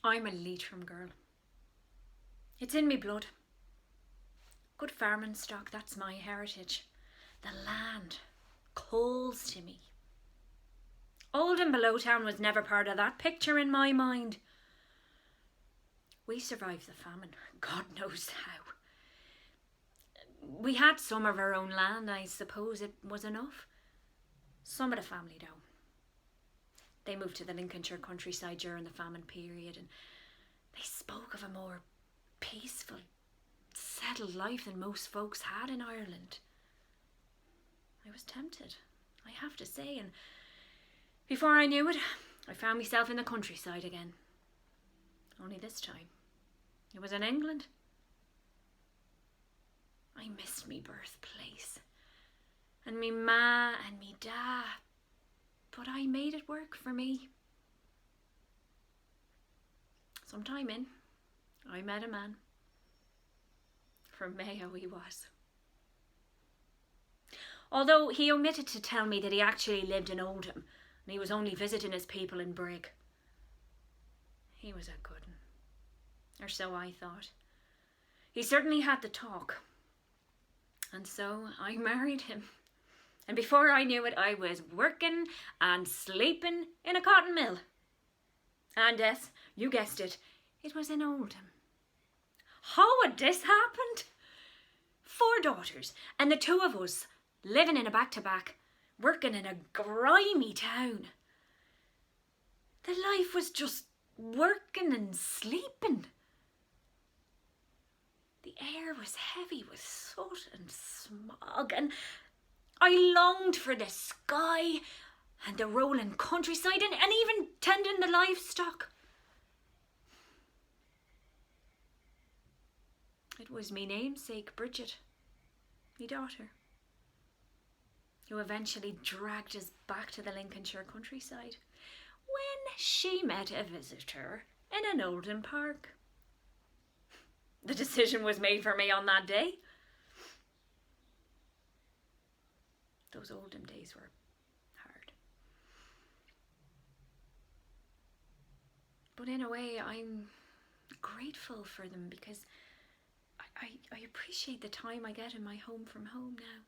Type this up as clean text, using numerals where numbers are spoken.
I'm a Leitrim girl. It's in me blood. Good farming stock, that's my heritage. The land calls to me. Oldham below town was never part of that picture in my mind. We survived the famine, God knows how. We had some of our own land, I suppose it was enough. Some of the family though. They moved to the Lincolnshire countryside during the famine period, and they spoke of a more peaceful, settled life than most folks had in Ireland. I was tempted, I have to say, and before I knew it, I found myself in the countryside again. Only this time, it was in England. I missed me birthplace, and me ma and me da, but I made it work for me. Sometime in, I met a man. From Mayo he was. Although he omitted to tell me that he actually lived in Oldham, and he was only visiting his people in Brig. He was a good one, or so I thought. He certainly had the talk. And so I married him. And before I knew it, I was working and sleeping in a cotton mill. And yes, you guessed it, it was in Oldham. How had this happened? 4 daughters, and the 2 of us living in a back-to-back, working in a grimy town. The life was just working and sleeping. The air was heavy with soot and smog, and I longed for the sky and the rolling countryside and even tending the livestock. It was me namesake, Bridget, me daughter, who eventually dragged us back to the Lincolnshire countryside when she met a visitor in an Oldham park. The decision was made for me on that day. Those Oldham days were hard. But in a way, I'm grateful for them because I appreciate the time I get in my home from home now.